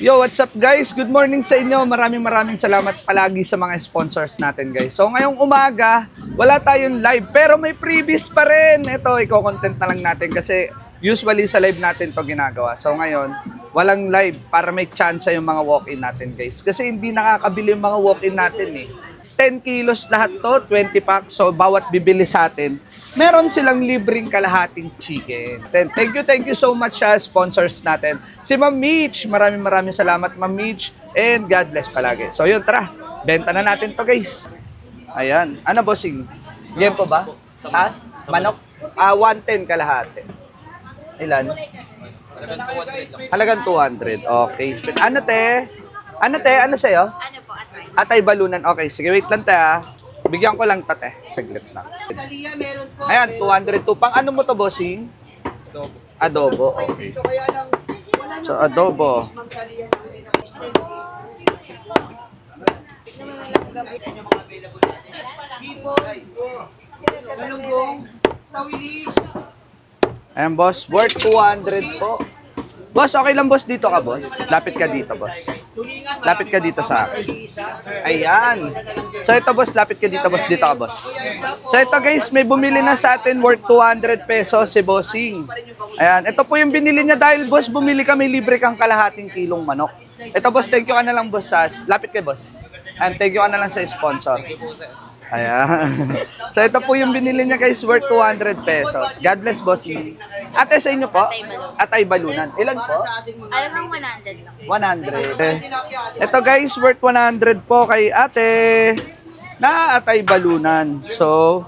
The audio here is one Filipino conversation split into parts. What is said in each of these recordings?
Yo, what's up guys? Good morning sa inyo. Maraming salamat palagi sa mga sponsors natin guys. So ngayong umaga, wala tayong live pero may previous pa rin. Ito, i-content na lang natin kasi usually sa live natin to ginagawa. So ngayon, walang live para may chance yung mga walk-in natin guys. Kasi hindi nakakabili yung mga walk-in natin eh. 10 kilos lahat to, 20 packs. So bawat bibili sa atin, meron silang libreng kalahating chicken. Thank you so much sa sponsors natin. Si Ma'am Mitch, maraming salamat Ma'am Mitch. And God bless palagi. So yun, tara, benta na natin to guys. Ayan, ano bossing? Game po ba? Ha? Manok? 110 kalahati. Ilan? Halagang 200. Okay. Ano te? Ano sa'yo? Ano po, atay? Atay balunan. Okay, sige, wait lang te ha. Bigyan ko lang tate. Saglit lang. Ayan, 202. Pang ano mo to, bossing? Adobo. Okay. So, adobo. Ayan, boss. Worth 200 po. Boss, okay lang boss dito ka, boss? Lapit ka dito, boss. Lapit ka dito sa akin. Ayan. So ito, boss, lapit ka dito, boss. Dito ka, boss. So ito, guys, may bumili na sa atin worth 200 pesos si Bossing. Ayan. Ito po yung binili niya dahil, boss, bumili ka, may libre kang kalahating kilong manok. Ito, boss, thank you ka na lang, boss. Lapit ka, boss. And thank you ka na lang sa sponsor. Ayan. So ito po yung binili niya guys, worth 200 pesos. God bless, bossing. Ate, sa inyo po? Atay balunan. Ilan po? Alam mo, 100 lang. 100. Ito guys, worth 100 po kay ate na atay balunan. So,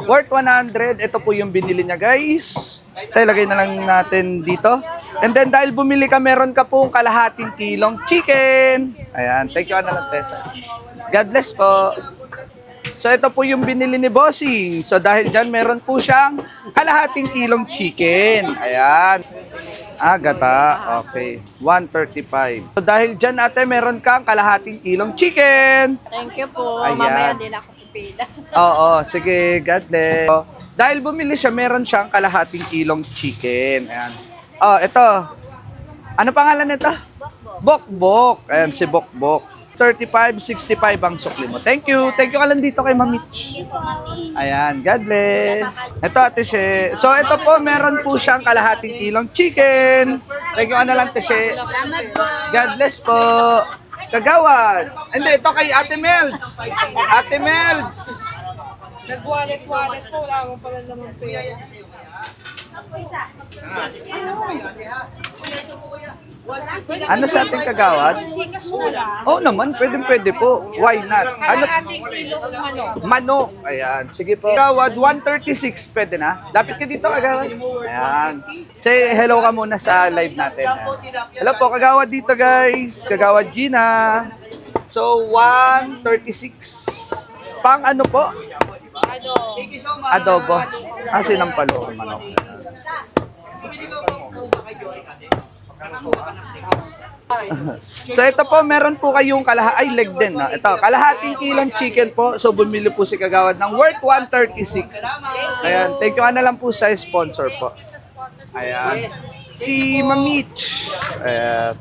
worth 100. Ito po yung binili niya guys. Tayo, lagay na lang natin dito. And then dahil bumili ka, meron ka pong kalahating kilong chicken. Ayan, thank you na lang, Tessa. God bless po. So ito po yung binili ni Bossing. So dahil dyan, meron po siyang kalahating kilong chicken. Ayan. Gata. Okay. 135. So dahil dyan, ate, meron kang kalahating kilong chicken. Thank you po. Ayan. Mamaya din ako pipila. Oo, sige. God bless. So, dahil bumili siya, meron siyang kalahating kilong chicken. Ayan. Oh, ito. Ano pangalan nito? Bokbok. Ayan, si Bokbok. 35, 65 ang sukli mo. Thank you. Thank you ka lang dito kay Mamich. Ayan, God bless. Ito, ate She. So, ito po, meron po siyang kalahating kilong chicken. Thank you ka na lang, ate She. God bless po. Kagawad. Hindi, ito kay Ate Melz. Ate Melz. Nag-wallet po, wala mo pala naman pera. Ano sa ating kagawad? Chikas na lang. Oo naman, pwede po. Why not? Ano? Kalahating kilong manok. Manok. Ayan, sige po. Kagawad, 136, pwede na? Lapit ka dito, kagawad. Ayan. Say hello ka muna sa live natin. Hello po, kagawad dito guys. Kagawad Gina. So, 136. Pang ano po? Ano? Adobo. Sinampalo manok. So ito po, meron po kayong leg din. No? Ito, kalahating kilong chicken po. So bumili po si Kagawad ng worth 136. Ayan, thank you na lang po sa sponsor po. Ayan. Si Mamich. Ayan.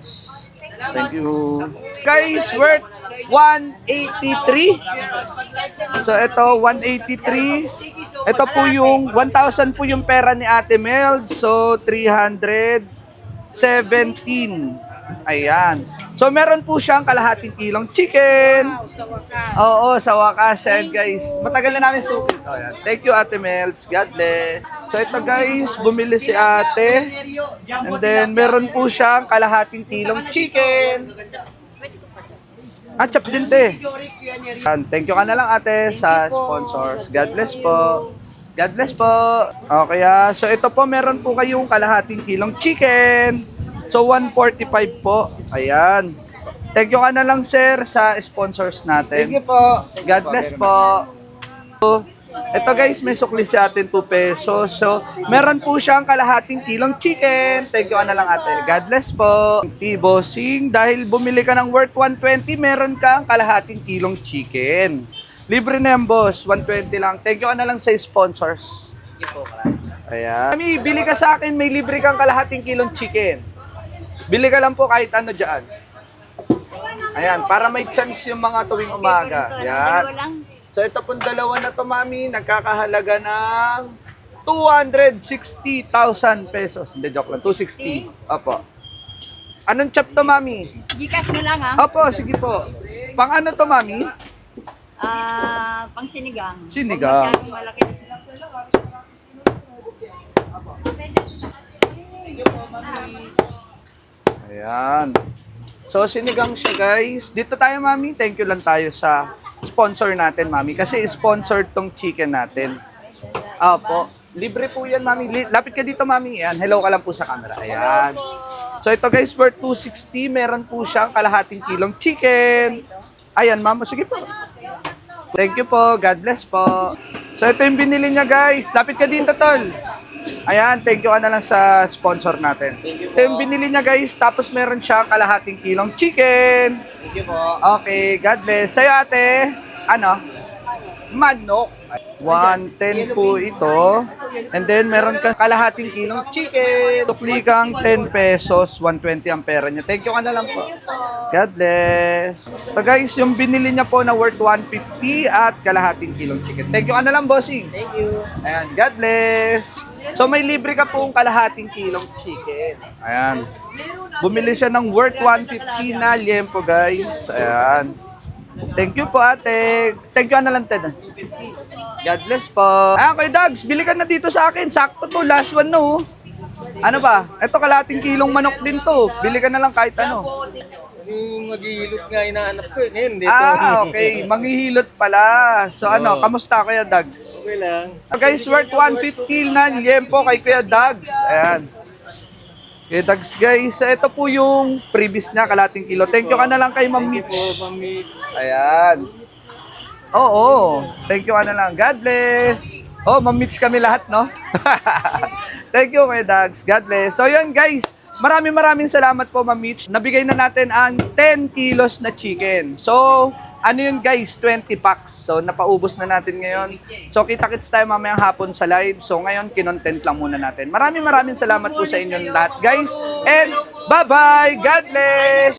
Thank you. Guys, worth 183. So ito, 183. Ito po yung 1,000 po yung pera ni Ate Mel. So 317. Ayan. So meron po siyang kalahating kilong chicken. Sa wakas. Oo, sa wakas. Ayan, guys. Matagal na namin suki. Ayan. Thank you, Ate Mels. God bless. So ito guys, bumili si ate. And then meron po siyang kalahating kilong chicken. Chop din te. Thank you ka na lang ate sa sponsors. God bless po. God bless po. Okay, so ito po, meron po kayong kalahating kilong chicken. So 145 po. Ayan. Thank you ka na lang sir sa sponsors natin. Thank you po. God bless po. Ito guys, may sukli si atin 2 pesos. So, meron po siyang kalahating kilong chicken. Thank you ka na lang ate. God bless po. Bossing, dahil bumili ka ng worth 120, meron kang kalahating kilong chicken. Libre na yan, boss. 120 lang. Thank you ka na lang sa sponsors. Ayan. Kami, bili ka sa akin, may libre kang kalahating kilong chicken. Bili ka lang po kahit ano dyan. Ayan, para may chance yung mga tuwing umaga. Ayan. So ito pong dalawa na to, mami, nagkakahalaga ng 260,000 pesos. Hindi, joke lang. 260. Opo. Anong chop to, mami? Gcash na lang, ha? Opo, sige po. Pang ano to, mami? Pang sinigang. Sinigang. Masyadong malaki. Ayan. So, sinigang siya, guys. Dito tayo, mami. Thank you lang tayo sa sponsor natin, mami. Kasi sponsored tong chicken natin. Opo. Libre po yan, mami. Lapit ka dito, mami. Ayan. Hello ka lang po sa camera. Ayan. So, ito, guys, worth 260. Meron po siyang kalahating kilong chicken. Ayan, mama. Sige po. Thank you po. God bless po. So, ito yung binili niya, guys. Lapit ka dito, tol. Ayan, thank you ka na lang sa sponsor natin. Ito yung binili niya, guys. Tapos meron siya kalahating kilong chicken. Thank you po. Okay, God bless. Sa'yo, ate, ano? Manok. 110 po ito. And then, meron kang kalahating kilong chicken. Tukli kang 10 pesos, 120 ang pera niya. Thank you ka na lang po. God bless. So guys, yung binili niya po na worth 150 at kalahating kilong chicken. Thank you ka na lang, bossing. Thank you. Ayan, God bless. So may libre ka pong kalahating kilong chicken. Ayan. Bumili siya ng worth 150 na liempo, guys. Ayan. Thank you po, ate. Thank you ka na lang, Ted. God bless po. Ayan, kay Dags, bili ka na dito sa akin. Sakto to, last one no. Ano ba? Ito, kalahating kilong manok din to. Bili ka na lang kahit ano. Yung maghihilot nga inaanap ko eh. Ngayon, dito. Okay. Manghihilot pala. So ano, kamusta Kuya Dags? Okay lang. Guys, worth 150 na liempo kay Kuya Dags. Ayan. Kuya Dags, guys. Ito po yung previous na kalating kilo. Thank you ka na lang kay Ma'am Mitch. Pamit. Ayan. Oo. Thank you ka na lang. God bless. Oh, Ma'am Mitch kami lahat, no? Thank you, Kuya Dags. God bless. So, yun, guys. Maraming salamat po, Ma'am Mitch. Nabigay na natin ang 10 kilos na chicken. So, ano yun, guys? 20 packs. So, napaubos na natin ngayon. So, kita-kits tayo mamayang hapon sa live. So, ngayon, kinontent lang muna natin. Maraming salamat po sa inyong lahat, guys. And, bye-bye! God bless!